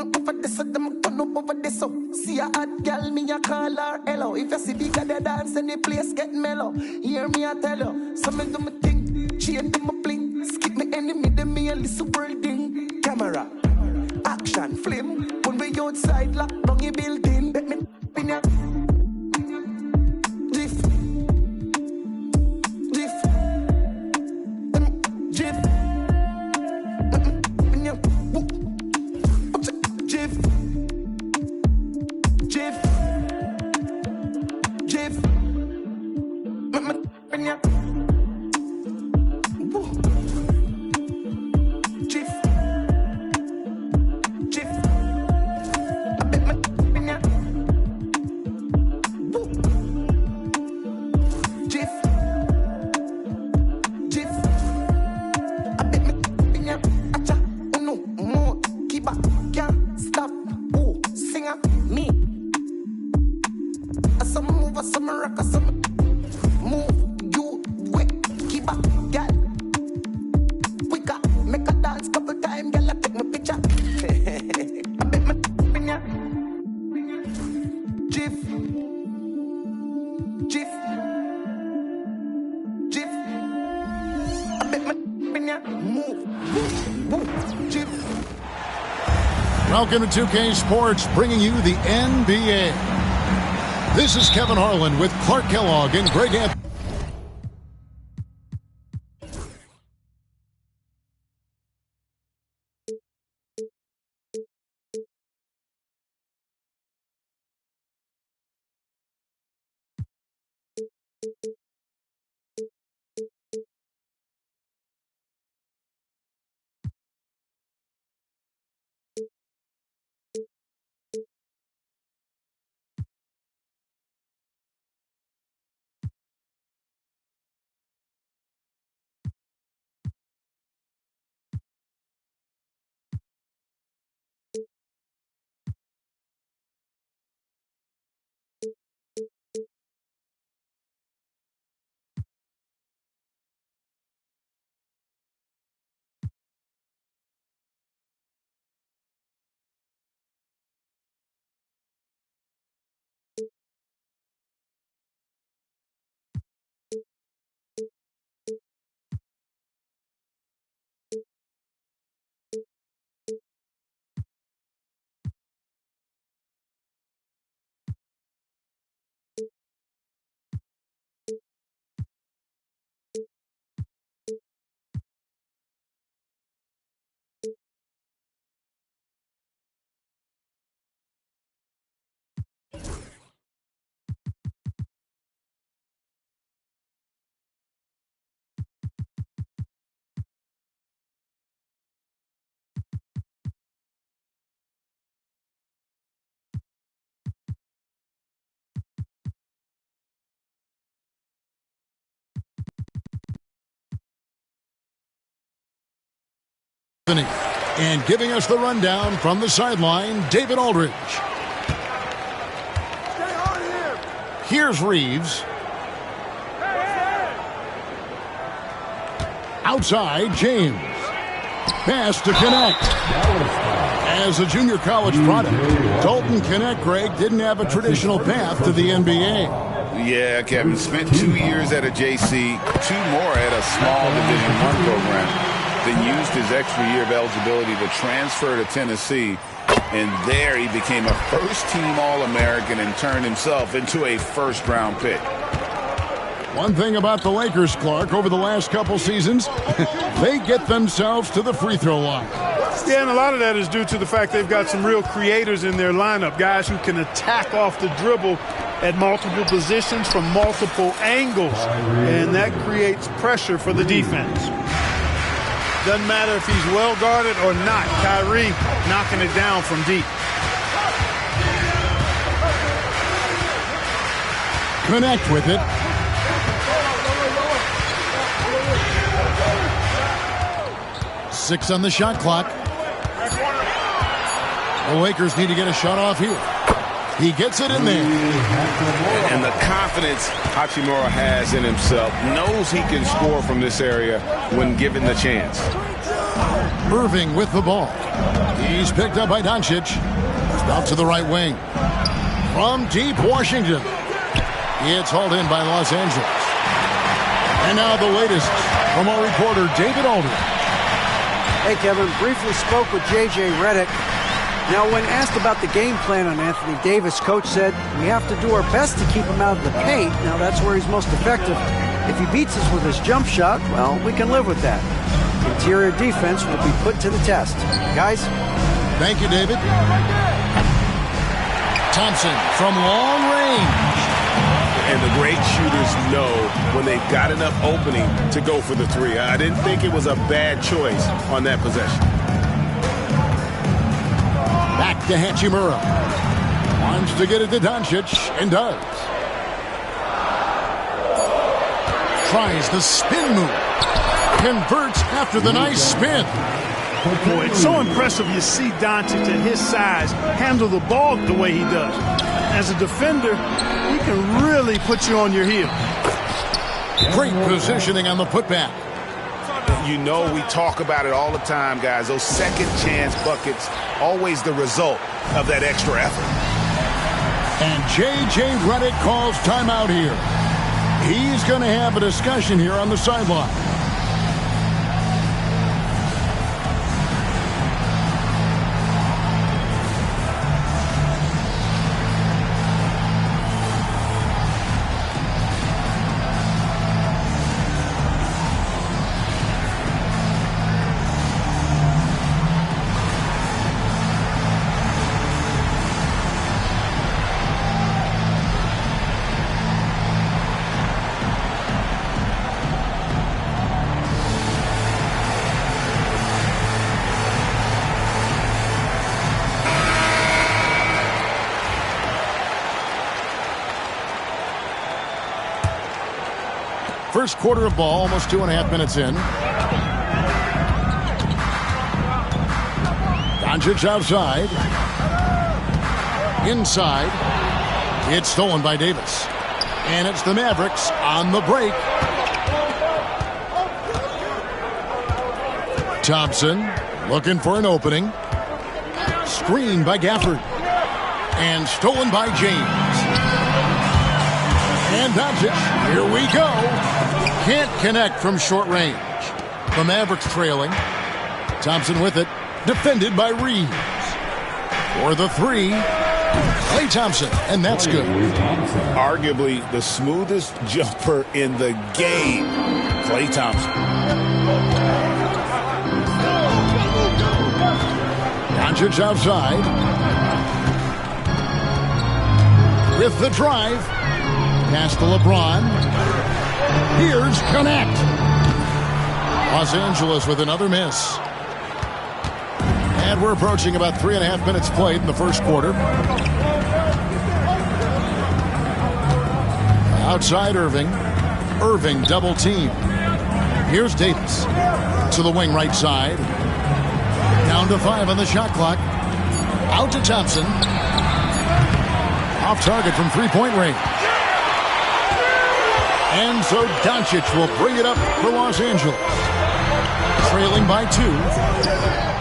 over this, them turn up over this. So see a hot girl, me a call her hello. If you see bigger the dance and the place get mellow, hear me I tell you. So me do me think, chain do me bling. Skip me enemy, them me a little building. Camera, action, flame. When we outside, lock down your building. Bet me in ya. Jiff, jiff, jiff. Jiff, jiff, jiff. Welcome to 2K Sports, bringing you the NBA. This is Kevin Harlan with Clark Kellogg and Greg Anthony. And giving us the rundown from the sideline, David Aldridge. Here's Reeves. Outside, James. Pass to Connect. As a junior college product, Dalton Connect, Greg, didn't have a traditional path to the NBA. Yeah, Kevin. Spent 2 years at a JC, 2 more at a small Division I program. Then used his extra year of eligibility to transfer to Tennessee. And there he became a first-team All-American and turned himself into a first-round pick. One thing about the Lakers, Clark, over the last couple seasons, they get themselves to the free throw line. Yeah, and a lot of that is due to the fact they've got some real creators in their lineup, guys who can attack off the dribble at multiple positions from multiple angles, and that creates pressure for the defense. Doesn't matter if he's well guarded or not. Kyrie knocking it down from deep. Connect with it. Six on the shot clock. The Lakers need to get a shot off here. He gets it in there. And the confidence Hachimura has in himself, knows he can score from this area when given the chance. Irving with the ball. He's picked up by Doncic. Out to the right wing. From deep Washington. It's hauled in by Los Angeles. And now the latest from our reporter, David Aldridge. Hey, Kevin. Briefly spoke with J.J. Redick. Now, when asked about the game plan on Anthony Davis, Coach said, we have to do our best to keep him out of the paint. Now, that's where he's most effective. If he beats us with his jump shot, well, we can live with that. Interior defense will be put to the test. Guys? Thank you, David. Thompson from long range. And the great shooters know when they've got enough opening to go for the three. I didn't think it was a bad choice on that possession. Back to Hachimura. Wants to get it to Doncic, and does. Tries the spin move. Converts after the nice spin. Boy, it's so impressive you see Doncic at his size handle the ball the way he does. As a defender, he can really put you on your heels. Great positioning on the putback. You know, we talk about it all the time, guys. Those second chance buckets, always the result of that extra effort. And J.J. Redick calls timeout here. He's going to have a discussion here on the sideline. First quarter of ball, almost 2.5 minutes in. Doncic outside. Inside. It's stolen by Davis. And it's the Mavericks on the break. Thompson looking for an opening. Screened by Gafford. And stolen by James. And Doncic, here we go. Can't connect from short range. The Mavericks trailing. Thompson with it. Defended by Reeves. For the three, Klay Thompson, and that's good. Arguably the smoothest jumper in the game, Klay Thompson. Doncic outside. With the drive. Pass to LeBron. Here's Connect. Los Angeles with another miss. And we're approaching about 3.5 minutes played in the first quarter. Outside Irving. Irving double team. Here's Davis. To the wing right side. Down to 5 on the shot clock. Out to Thompson. Off target from three-point range. And so Doncic will bring it up for Los Angeles. Trailing by 2.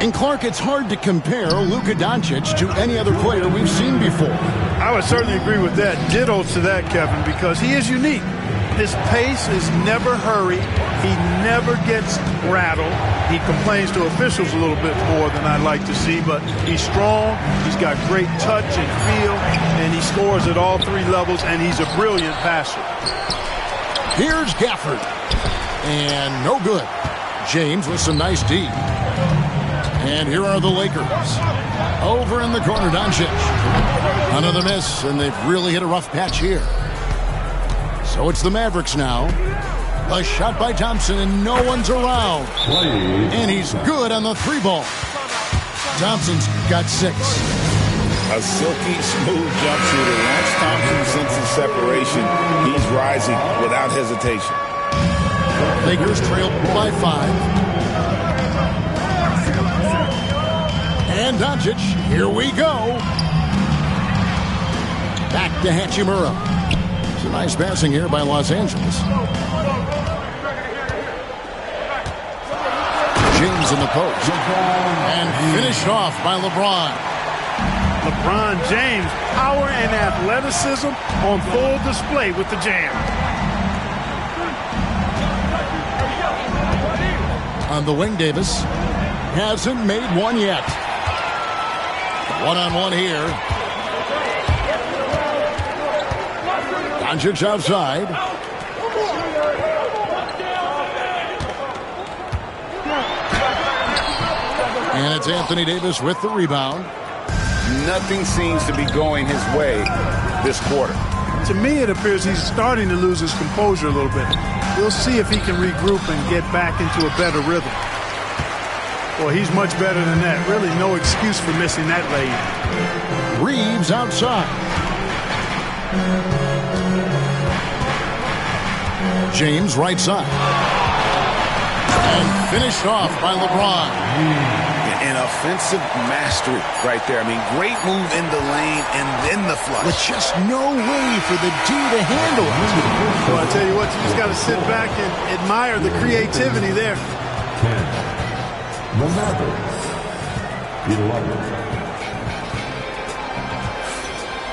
And Clark, it's hard to compare Luka Doncic to any other player we've seen before. I would certainly agree with that. Ditto to that, Kevin, because he is unique. His pace is never hurried. He never gets rattled. He complains to officials a little bit more than I'd like to see, but he's strong. He's got great touch and feel, and he scores at all 3 levels, and he's a brilliant passer. Here's Gafford. And no good. James with some nice D. And here are the Lakers. Over in the corner, Doncic. Another miss, and they've really hit a rough patch here. So it's the Mavericks now. A shot by Thompson, and no one's around. And he's good on the 3-ball. Thompson's got 6. A silky smooth jump shooter. Once Thompson senses separation, he's rising without hesitation. Lakers trail by 5. And Doncic, here we go. Back to Hachimura. It's a nice passing here by Los Angeles. James in the post. And finished off by LeBron. LeBron James, power and athleticism on full display with the jam. On the wing, Davis hasn't made one yet. One-on-one here. Doncic outside. And it's Anthony Davis with the rebound. Nothing seems to be going his way this quarter. To me, it appears he's starting to lose his composure a little bit. We'll see if he can regroup and get back into a better rhythm. Well, he's much better than that. Really no excuse for missing that lane. Reeves outside. James right side. And finished off by LeBron. An offensive mastery right there. I mean, great move in the lane and then the flush. With just no way for the D to handle it. Well, I tell you what, you just got to sit back and admire the creativity there. The Mavericks.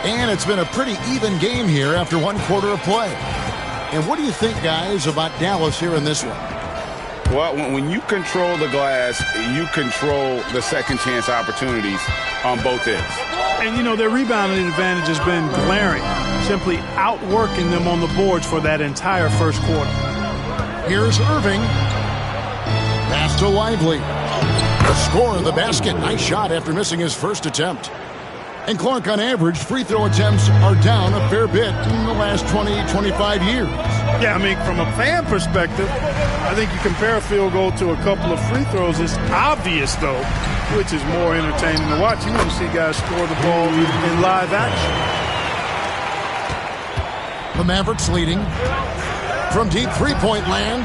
And it's been a pretty even game here after one quarter of play. And what do you think, guys, about Dallas here in this one? Well, when you control the glass, you control the second chance opportunities on both ends. And, you know, their rebounding advantage has been glaring, simply outworking them on the boards for that entire first quarter. Here's Irving. Pass to Lively. The score of the basket. Nice shot after missing his first attempt. And Clark, on average, free throw attempts are down a fair bit in the last 20-25 years. Yeah, I mean, from a fan perspective, I think you compare a field goal to a couple of free throws. It's obvious, though, which is more entertaining to watch. You want to see guys score the ball in live action. The Mavericks leading from deep three-point land.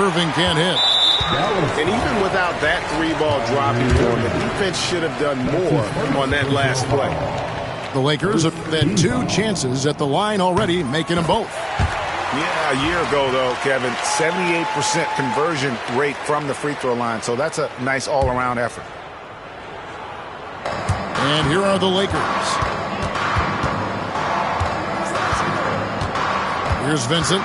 Irving can't hit. And even without that three-ball dropping for him, the defense should have done more on that last play. The Lakers have had two chances at the line already, making them both. Yeah, a year ago, though, Kevin, 78% conversion rate from the free throw line. So that's a nice all-around effort. And here are the Lakers. Here's Vincent.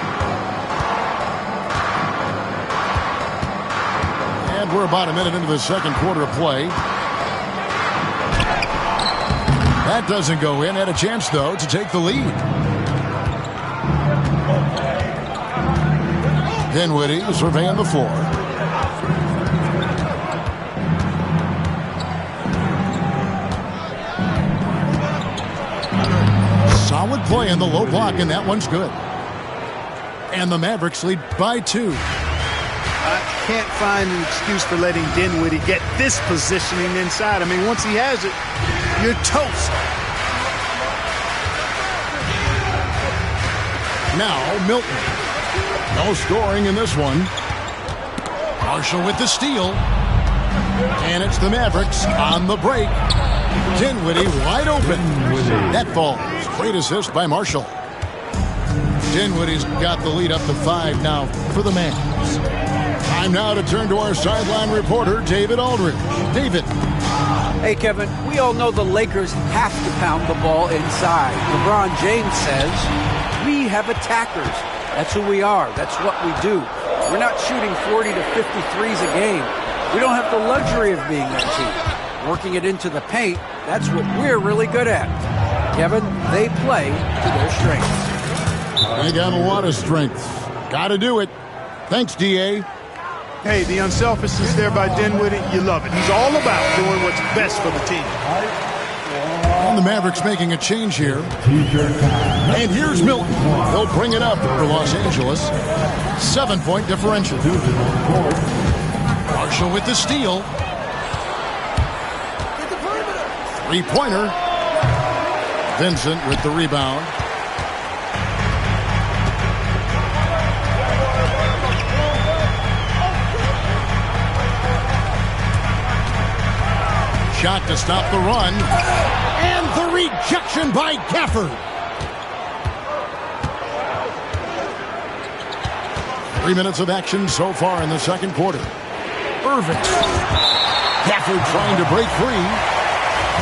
And we're about a minute into the second quarter of play. That doesn't go in. Had a chance, though, to take the lead. Dinwiddie surveying the floor. Solid play in the low block, and that one's good. And the Mavericks lead by 2. I can't find an excuse for letting Dinwiddie get this positioning inside. I mean, once he has it, you're toast. Now Milton. No scoring in this one. Marshall with the steal. And it's the Mavericks on the break. Dinwiddie wide open. That falls. Great assist by Marshall. Dinwiddie's got the lead up to 5 now for the Mavs. Time now to turn to our sideline reporter, David Aldridge. David. Hey, Kevin, we all know the Lakers have to pound the ball inside. LeBron James says, we have attackers. That's who we are. That's what we do. We're not shooting 40 to 50 threes a game. We don't have the luxury of being that team. Working it into the paint, that's what we're really good at. Kevin, they play to their strengths. They got a lot of strength. Got to do it. Thanks, D.A. Hey, the unselfishness there by Dinwiddie, you love it. He's all about doing what's best for the team. And the Mavericks making a change here. And here's Milton. They'll bring it up for Los Angeles. 7-point differential. Marshall with the steal. Three-pointer. Vincent with the rebound. Shot to stop the run. And the rejection by Gafford. 3 minutes of action so far in the second quarter. Irving. Gafford trying to break free.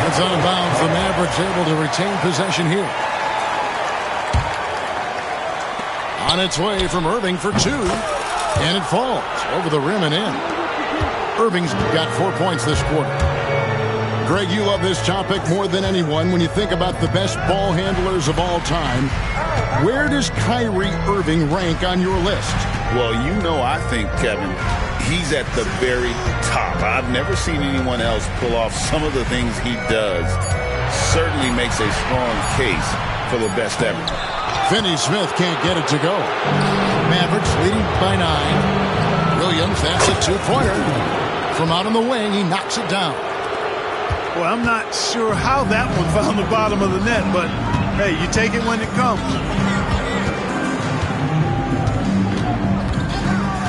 It's out of bounds. The Mavericks able to retain possession here. On its way from Irving for two. And it falls over the rim and in. Irving's got 4 points this quarter. Greg, you love this topic more than anyone when you think about the best ball handlers of all time. Where does Kyrie Irving rank on your list? Well, you know, I think, Kevin, he's at the very top. I've never seen anyone else pull off some of the things he does. Certainly makes a strong case for the best ever. Finney-Smith can't get it to go. Mavericks leading by 9. Williams, that's a two-pointer. From out on the wing, he knocks it down. Well, I'm not sure how that one found the bottom of the net, but, hey, you take it when it comes.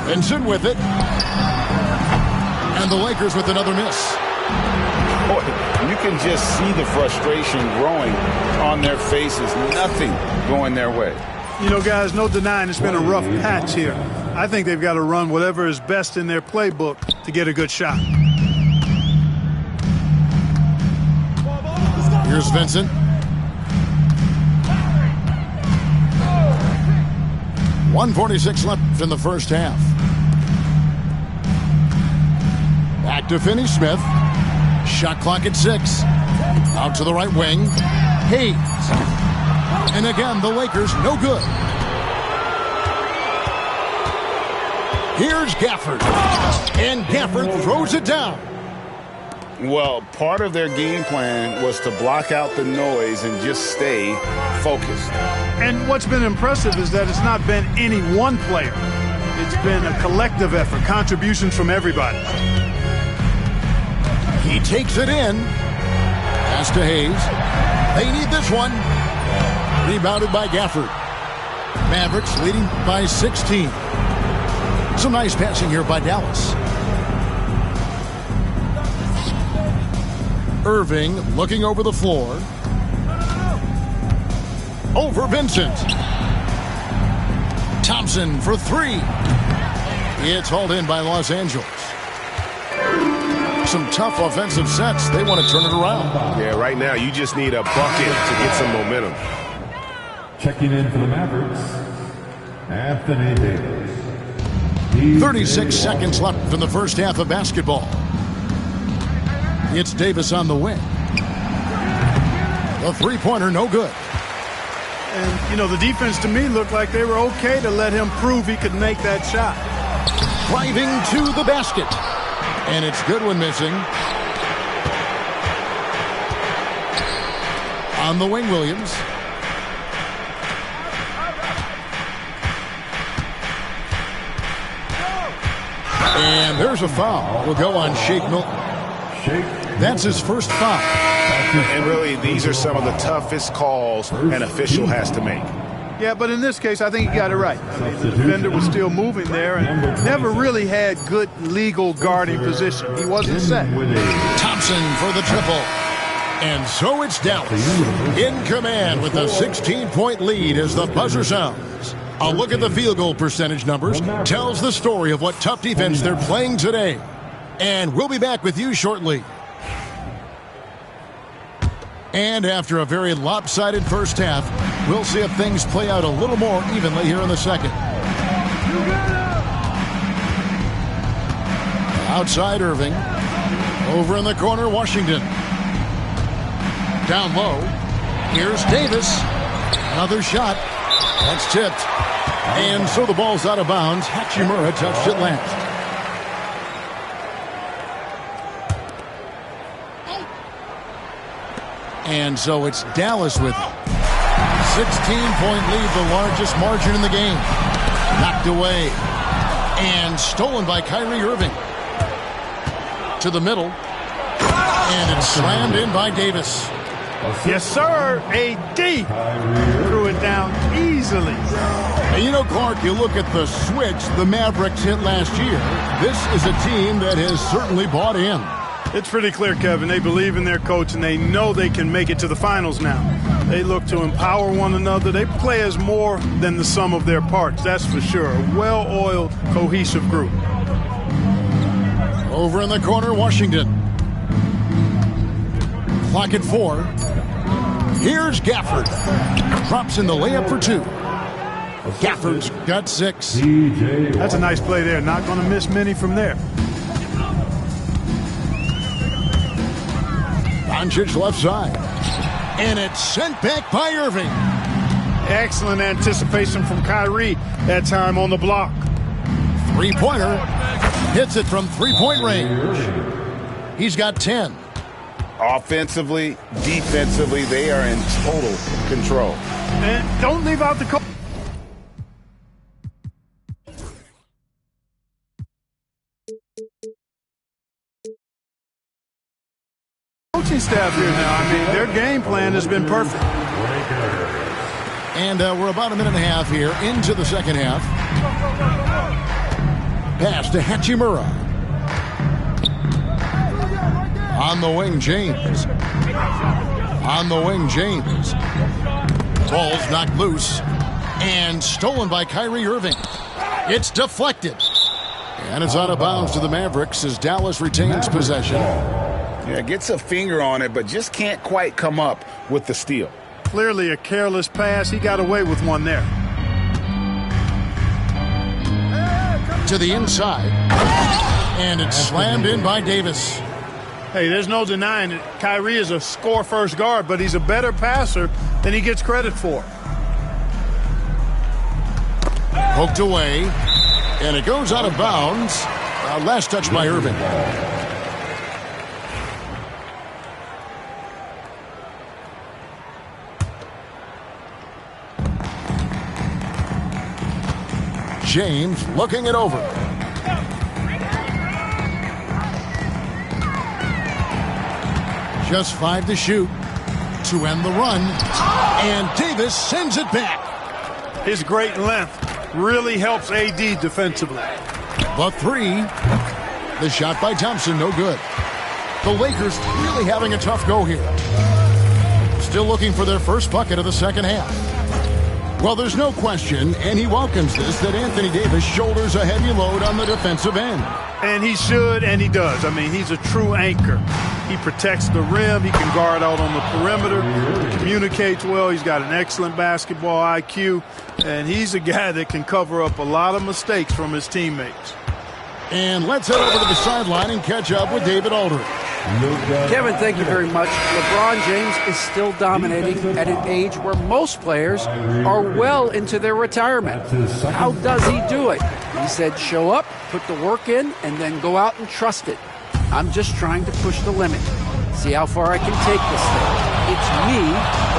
Vincent with it. And the Lakers with another miss. Boy, you can just see the frustration growing on their faces. Nothing going their way. You know, guys, no denying it's been a rough patch here. I think they've got to run whatever is best in their playbook to get a good shot. Here's Vincent. .146 left in the first half. Back to Finney-Smith. Shot clock at 6. Out to the right wing. Hayes. And again, the Lakers no good. Here's Gafford. And Gafford throws it down. Well, part of their game plan was to block out the noise and just stay focused. And what's been impressive is that it's not been any one player. It's been a collective effort, contributions from everybody. He takes it in. Pass to Hayes. They need this one. Rebounded by Gafford. Mavericks leading by 16. Some nice passing here by Dallas. Irving looking over the floor. Over Vincent. Thompson for three. It's hauled in by Los Angeles. Some tough offensive sets. They want to turn it around. Yeah, right now you just need a bucket to get some momentum. Checking in for the Mavericks, Anthony Davis. 36 seconds left in the first half of basketball. It's Davis on the wing. The three-pointer, no good. And, you know, the defense to me looked like they were okay to let him prove he could make that shot. Driving to the basket. And it's good when missing. On the wing, Williams. And there's a foul. Will go on Shake Milton. That's his first foul. And really, these are some of the toughest calls an official has to make. Yeah, but in this case, I think he got it right. I mean, the defender was still moving there and never really had good legal guarding position. He wasn't set. Thompson for the triple. And so it's Dallas in command with a 16-point lead as the buzzer sounds. A look at the field goal percentage numbers tells the story of what tough defense they're playing today. And we'll be back with you shortly. And after a very lopsided first half, we'll see if things play out a little more evenly here in the second. Outside Irving. Over in the corner, Washington. Down low. Here's Davis. Another shot. That's tipped. And so the ball's out of bounds. Hachimura touched it last. And so it's Dallas with it. 16-point lead, the largest margin in the game. Knocked away. And stolen by Kyrie Irving. To the middle. And it's slammed in by Davis. Yes, sir. AD threw it down easily. And you know, Clark, you look at the switch the Mavericks hit last year. This is a team that has certainly bought in. It's pretty clear, Kevin. They believe in their coach, and they know they can make it to the finals now. They look to empower one another. They play as more than the sum of their parts, that's for sure. A well-oiled, cohesive group. Over in the corner, Washington. Clock at 4. Here's Gafford. Drops in the layup for 2. Gafford's got 6. That's a nice play there. Not going to miss many from there. Doncic left side. And it's sent back by Irving. Excellent anticipation from Kyrie that time on the block. Three-pointer. Hits it from three-point range. He's got 10. Offensively, defensively, they are in total control. And don't leave out the coaching staff here now. I mean, their game plan has been perfect. And we're about a minute and a half here into the second half. Pass to Hachimura. On the wing, James. On the wing, James. Ball's knocked loose. And stolen by Kyrie Irving. It's deflected. And it's out of bounds to the Mavericks as Dallas retains possession. Yeah, gets a finger on it, but just can't quite come up with the steal. Clearly a careless pass. He got away with one there. To the inside. And it's slammed in by Davis. Hey, there's no denying it. Kyrie is a score-first guard, but he's a better passer than he gets credit for. Poked away. And it goes out of bounds. Last touch by Irving. James looking it over. Just 5 to shoot to end the run. And Davis sends it back. His great length really helps AD defensively. The 3. The shot by Thompson, no good. The Lakers really having a tough go here. Still looking for their first bucket of the second half. Well, there's no question, and he welcomes this, that Anthony Davis shoulders a heavy load on the defensive end. And he should, and he does. I mean, he's a true anchor. He protects the rim. He can guard out on the perimeter. He communicates well. He's got an excellent basketball IQ. And he's a guy that can cover up a lot of mistakes from his teammates. And let's head over to the sideline and catch up with David Aldridge. Kevin, thank you very much. LeBron James is still dominating at an age where most players are well into their retirement. How does he do it? He said, show up, put the work in, and then go out and trust it. I'm just trying to push the limit. See how far I can take this thing. It's me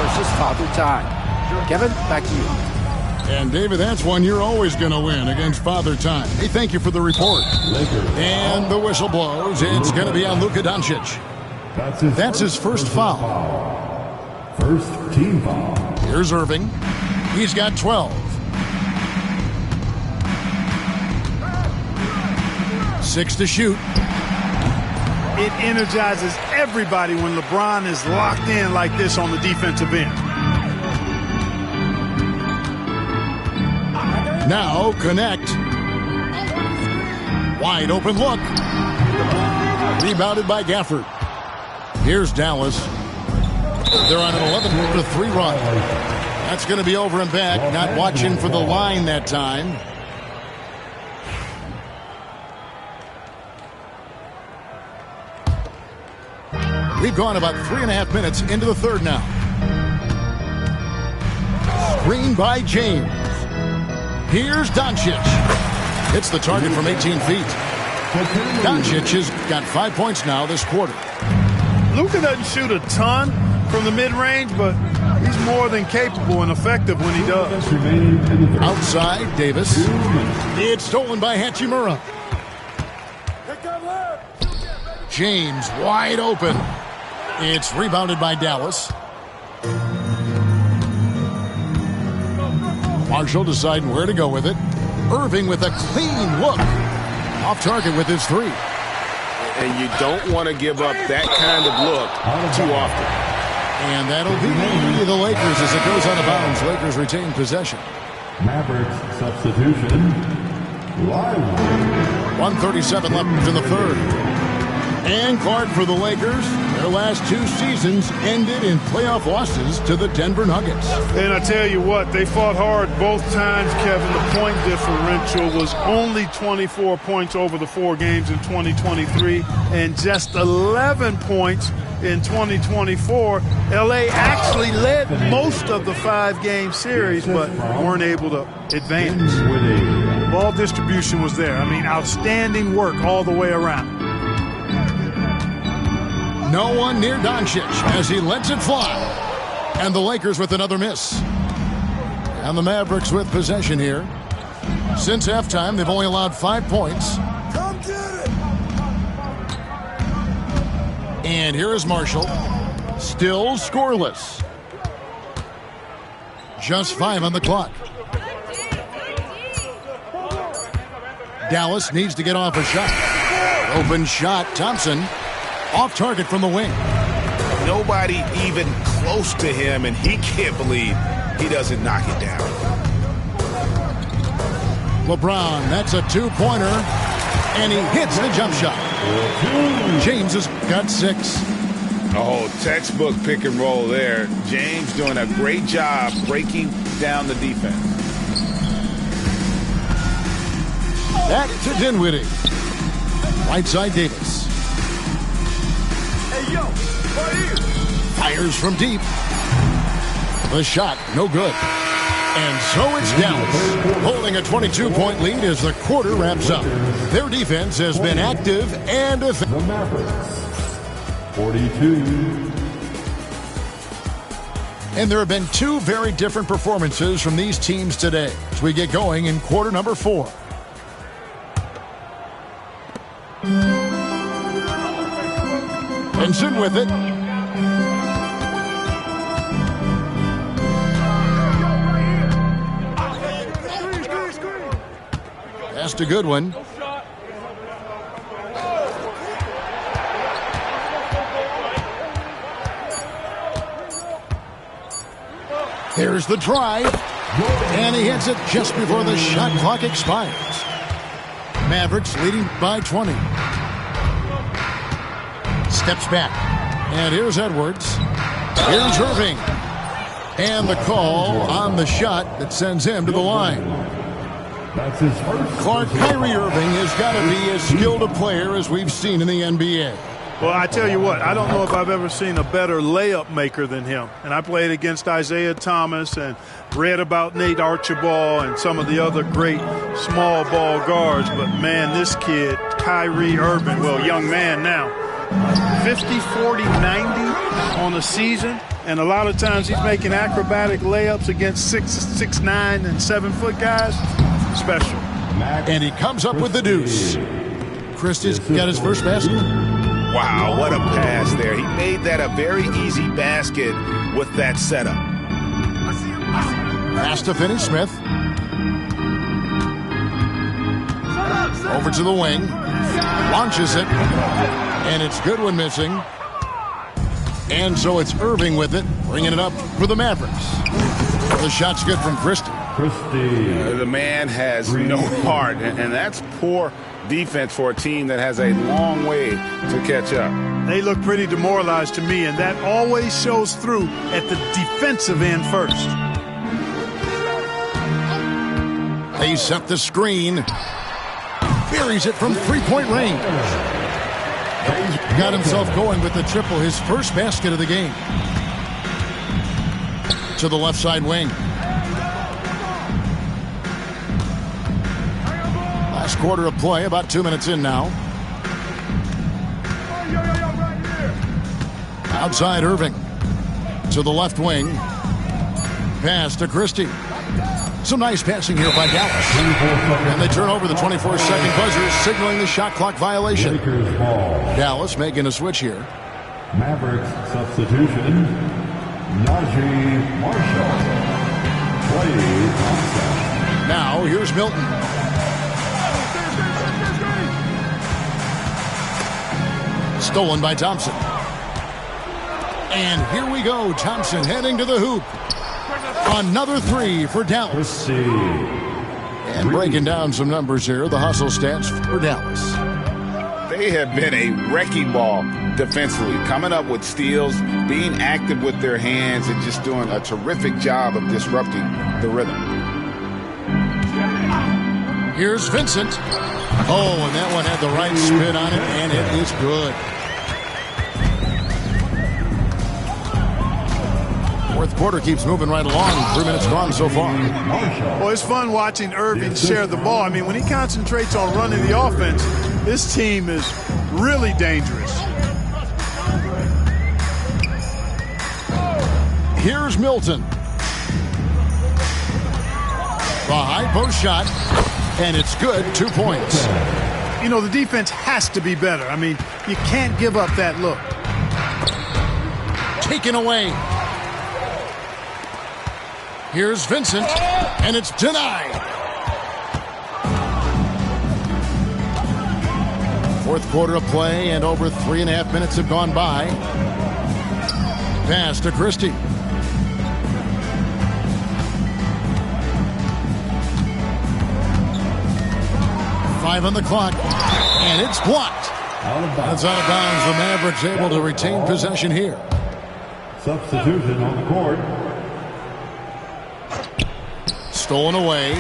versus Father Time. Kevin, back to you. And, David, that's one you're always going to win against Father Time. Hey, thank you for the report. And the whistle blows. It's going to be on Luka Doncic. That's his first foul. First team foul. Here's Irving. He's got 12. 6 to shoot. It energizes everybody when LeBron is locked in like this on the defensive end. Now connect. Wide open look. Rebounded by Gafford. Here's Dallas. They're on an 11-3 run. That's going to be over and back. Not watching for the line that time. We've gone about 3.5 minutes into the third now. Screen by James. Here's Doncic. Hits the target from 18 feet. Doncic has got 5 points now this quarter. Luka doesn't shoot a ton from the mid-range, but he's more than capable and effective when he does. Outside, Davis. It's stolen by Hachimura. James wide open. It's rebounded by Dallas. Marshall deciding where to go with it. Irving with a clean look. Off target with his 3. and you don't want to give up that kind of look too often. And that'll be the Lakers as it goes out of bounds. Lakers retain possession. Mavericks substitution. Lively. 1:37 left in the third. And Clark for the Lakers. Their last 2 seasons ended in playoff losses to the Denver Nuggets. And I tell you what, they fought hard both times, Kevin. The point differential was only 24 points over the 4 games in 2023 and just 11 points in 2024. LA actually led most of the 5-game series, but weren't able to advance. Ball distribution was there. I mean, outstanding work all the way around. No one near Doncic as he lets it fly. And the Lakers with another miss. And the Mavericks with possession here. Since halftime, they've only allowed 5 points. Come get it. And here is Marshall. Still scoreless. Just 5 on the clock. Dallas needs to get off a shot. Open shot. Thompson. Off target from the wing. Nobody even close to him, and he can't believe he doesn't knock it down. LeBron, that's a 2-pointer, and he hits the jump shot. James has got 6. Oh, textbook pick and roll there. James doing a great job breaking down the defense. Back to Dinwiddie. Right side Davis. Hey, yo, right here. Fires from deep. The shot, no good. And so it's Dallas, holding a 22-point lead as the quarter wraps up. Their defense has been active and effective. The Mavericks, 42. And there have been 2 very different performances from these teams today as we get going in quarter number 4. Benson with it. That's a good one. There's the drive. And he hits it just before the shot clock expires. Mavericks leading by 20. Steps back. And here's Edwards. Here's Irving. And the call on the shot that sends him to the line. That's his first. Clark, Kyrie Irving has got to be as skilled a player as we've seen in the NBA. Well, I tell you what, I don't know if I've ever seen a better layup maker than him. And I played against Isaiah Thomas and read about Nate Archibald and some of the other great small ball guards. But, man, this kid, Kyrie Irving, well, young man now, 50, 40, 90 on the season. And a lot of times he's making acrobatic layups against 6'9", and 7-foot guys. Special. And he comes up with the deuce. Christie's got his first basket. Wow, what a pass there. He made that a very easy basket with that setup. Pass to Finney-Smith. Over to the wing. Launches it. And it's Goodwin missing. And so it's Irving with it, bringing it up for the Mavericks. The shot's good from Christie. The man has no heart, and that's poor defense for a team that has a long way to catch up. They look pretty demoralized to me, and that always shows through at the defensive end first. They set the screen. Buries it from 3-point range. He's got himself going with the triple, his first basket of the game. To the left side wing. Last quarter of play, about 2 minutes in now. Outside Irving. To the left wing. Pass to Christie. Some nice passing here by Dallas. And they turn over the 24-second buzzer, signaling the shot clock violation. Dallas making a switch here. Mavericks substitution. Najee Marshall. Klay Thompson. Now here's Milton. Stolen by Thompson. And here we go. Thompson heading to the hoop. Another three for Dallas. And breaking down some numbers here, the hustle stats for Dallas. They have been a wrecking ball defensively, coming up with steals, being active with their hands, and just doing a terrific job of disrupting the rhythm. Here's Vincent. Oh, and that one had the right spin on it, and it is good. Fourth quarter keeps moving right along. 3 minutes gone so far. Well, it's fun watching Irving share the ball. I mean, when he concentrates on running the offense, this team is really dangerous. Here's Milton. The high post shot, and it's good. 2 points. You know, the defense has to be better. I mean, you can't give up that look. Taken away. Here's Vincent, and it's denied. Fourth quarter of play, and over 3.5 minutes have gone by. Pass to Christie. Five on the clock, and it's blocked. That's out of bounds. The Mavericks able to retain possession here. Substitution on the court. Stolen away.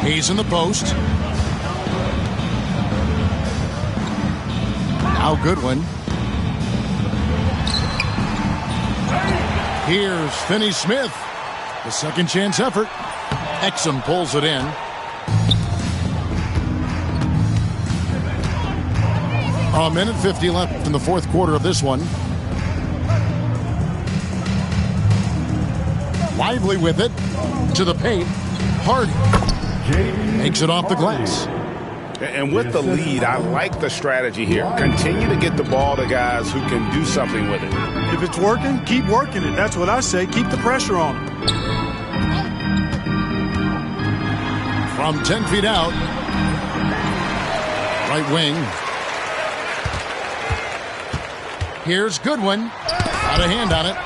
He's in the post. Now Goodwin. Here's Finney-Smith. The second chance effort. Exum pulls it in. A minute 50 left in the fourth quarter of this one. Lively with it. To the paint. Hardy makes it off the glass. And with the lead, I like the strategy here. Continue to get the ball to guys who can do something with it. If it's working, keep working it. That's what I say. Keep the pressure on them. From 10 feet out. Right wing. Here's Goodwin. Got a hand on it.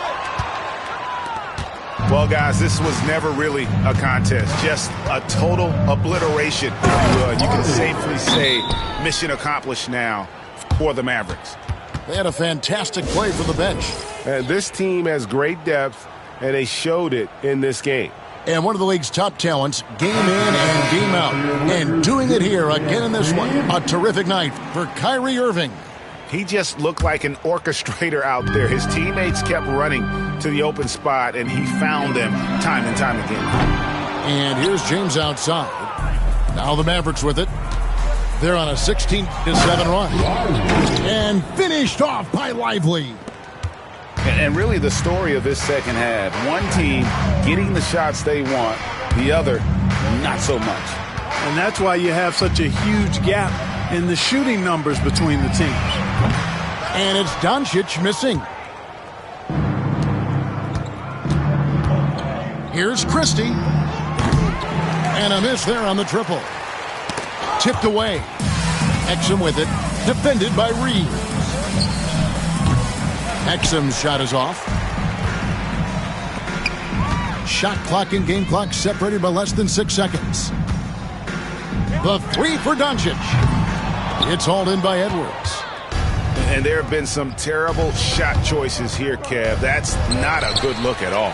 Well, guys, this was never really a contest. Just a total obliteration, if you will. You can safely say mission accomplished now for the Mavericks. They had a fantastic play from the bench. And this team has great depth, and they showed it in this game. And one of the league's top talents, game in and game out. And doing it here again in this one. A terrific night for Kyrie Irving. He just looked like an orchestrator out there. His teammates kept running to the open spot, and he found them time and time again. And here's James outside. Now the Mavericks with it. They're on a 16-7 run. And finished off by Lively. And really the story of this second half, one team getting the shots they want, the other not so much. And that's why you have such a huge gap in the shooting numbers between the teams. And it's Doncic missing. Here's Christie. And a miss there on the triple. Tipped away. Exum with it. Defended by Reeves. Exum's shot is off. Shot clock and game clock separated by less than 6 seconds. The three for Doncic. It's hauled in by Edwards. And there have been some terrible shot choices here, Kev. That's not a good look at all.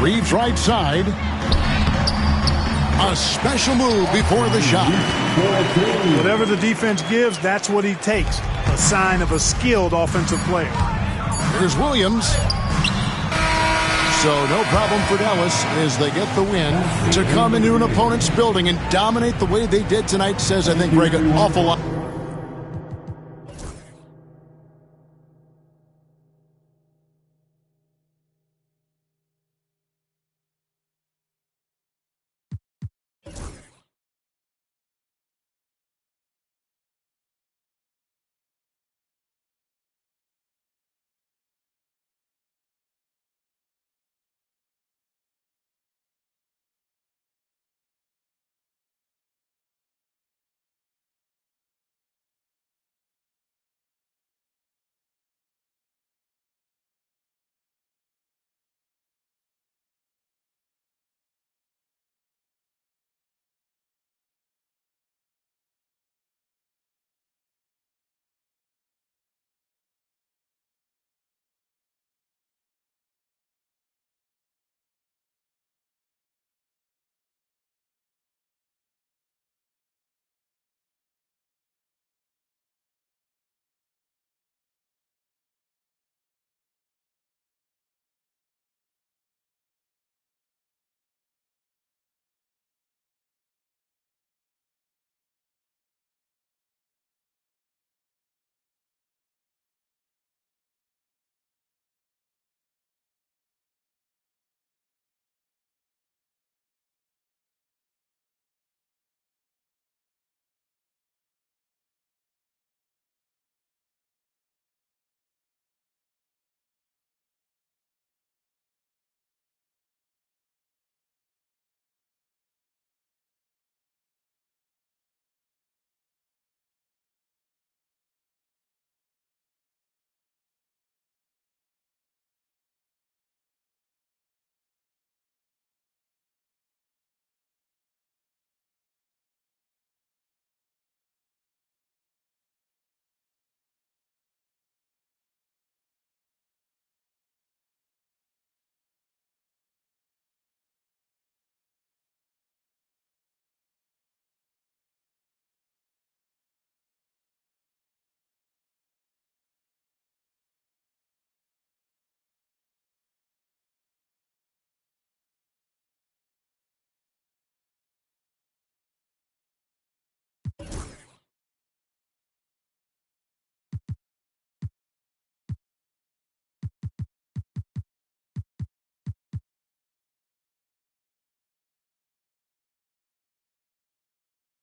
Reeves right side. A special move before the shot. Whatever the defense gives, that's what he takes. A sign of a skilled offensive player. Here's Williams. So no problem for Dallas as they get the win. To come into an opponent's building and dominate the way they did tonight says, I think, Greg, an awful lot.